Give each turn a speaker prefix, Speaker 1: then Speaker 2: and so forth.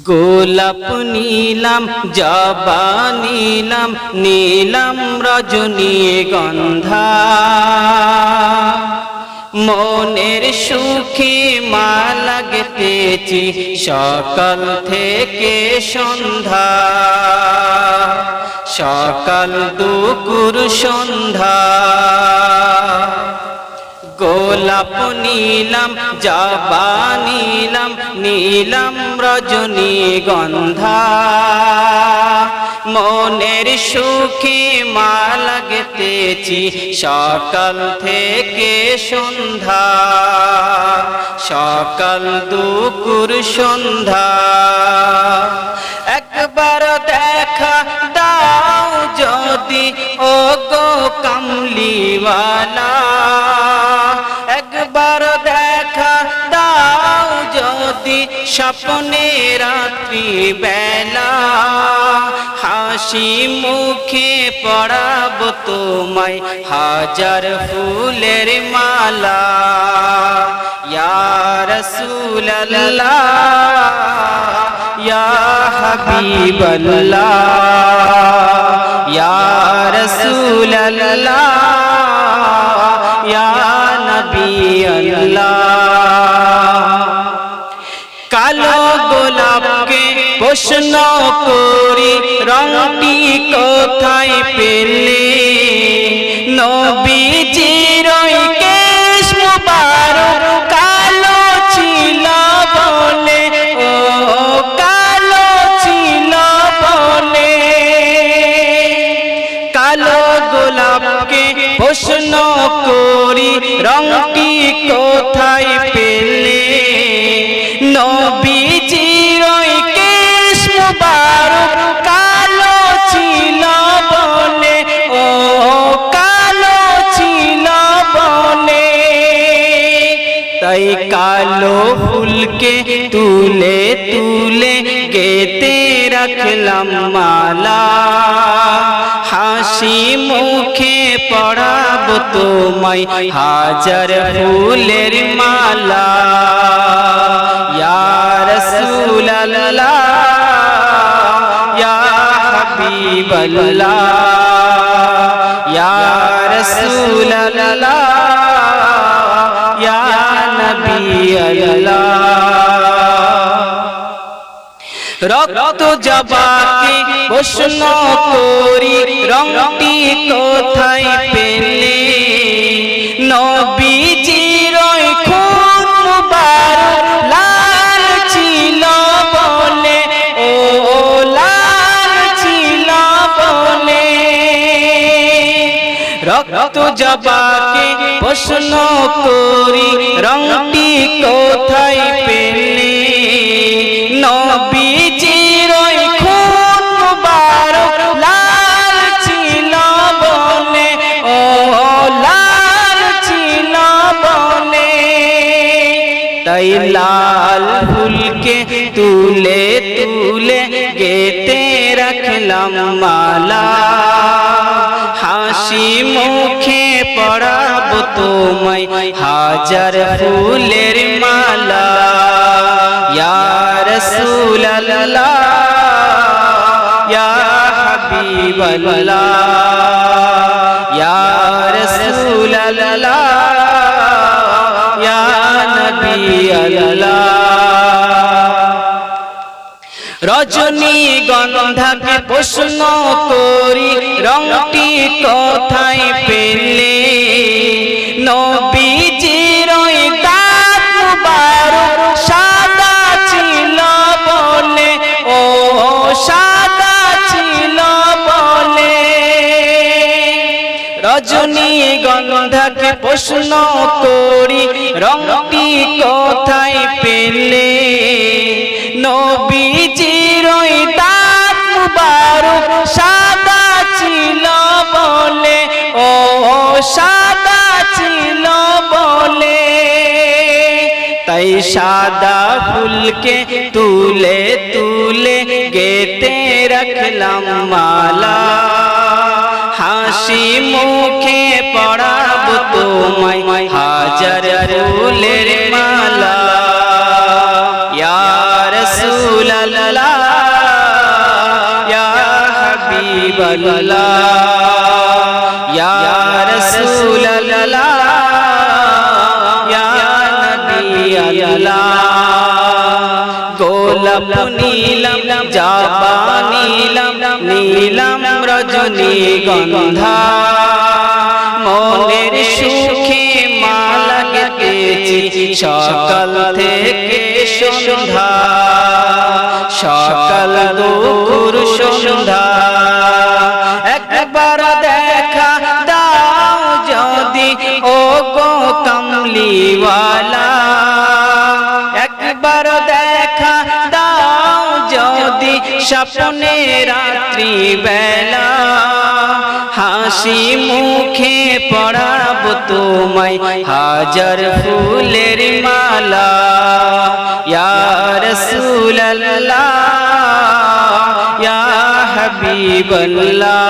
Speaker 1: গোলাপ নীলাম জবা নীলাম নীলাম রজনীগন্ধা মনের সুখে মালা গেঁথেছি সকাল থেকে সন্ধ্যা সকাল দুপুর সন্ধ্যা গোলাপ নীলাম জবা নীলাম নীলাম রজনীগন্ধা মনের সুখে মালা গেঁথেছি সকাল থেকে সন্ধ্যা সকাল দুপুর সন্ধ্যা একবার দেখা দাও যদি ও গো কামলিওয়ালা একবার দেখা দাও যদি স্বপ্নে রাত্রি বেলা হাসি মুখে পরাব তোমায় হাজার ফুলের মালা ইয়া রাসূলুল্লাহ ইয়া হাবিবাল্লাহ ইয়া রাসূলুল্লাহ ইয়া নবী আল্লাহ কালো গোলাপকে প্রশ্ন করি রংটি কোথায় পেলে নবীজির কেশ মুবারক কালো ছিল বলে ও কালো ছিল বলে কালো গোলাপকে প্রশ্ন করি রংটি কোথায় পেলে নবীজির কেশ মুবারক কালো ছিল বলে ও কালো ছিল বলে তাই কালো ফুলকে তুলে তুলে গেঁথে রাখলাম মালা হাসি মুখে পরাব তোমায় হাজার ফুলের মালা ইয়া রাসূলুল্লাহ ইয়া হাবিবাল্লাহ ইয়া রাসূলুল্লাহ ইয়া নবী আল্লাহ রক্ত জবাকে প্রশ্ন করি রংটি কোথায় পেলে নবীজির খুন মুবারক লাল ছিল বলে ও লাল ছিল বলে রক্ত জবাকে প্রশ্ন করি রংটি কোথায় পেলে নবীজির খুন মুবারক লাল ছিল বলে ও লাল ছিল বলে তাই লাল ফুলকে তুলে তুলে গেঁথে রাখলাম মালা হাসি মুখে পরাব তোমায় হাজার ফুলের মালা ইয়া রাসূলুল্লাহ ইয়া হাবিবাল্লাহ ইয়া রাসূলুল্লাহ ইয়া নবী আল্লাহ রজনীগন্ধাকে প্রশ্ন করি রংটি কোথায় পেলে নবীজির দাঁত মুবারক সাদা ছিল বলে ও সাদা ছিল বলে রজনীগন্ধাকে প্রশ্ন করি রংটি কোথায় পেলে নবীজির দাঁত মুবারক সাদা ছিল বলে ও সাদা ছিল বলে তাই সাদা ফুলকে তুলে তুলে গেঁথে রাখলাম মালা হাসি মুখে পরাব তোমায় হাজার ফুলের মালা ইয়া রাসূলুল্লাহ ইয়া হাবিবাল্লাহ ইয়া রাসূলুল্লাহ ইয়া নবিয়াল্লাহ গোলাপ নীলাম জবা নীলাম নীলাম রজনীগন্ধা মনের সুখে মালা গেঁথেছি সকাল থেকে সন্ধ্যা সকাল দুপুর সন্ধ্যা একবার দেখা দাও যদি ও গো কমলিওয়ালা একবার দেখা দাও যদি স্বপ্নে রাত্রি বেলা হাসি মুখে পড়াবো তোমায় হাজার ফুলের মালা ইয়া রাসূলুল্লাহ ইয়া হাবিবাল্লাহ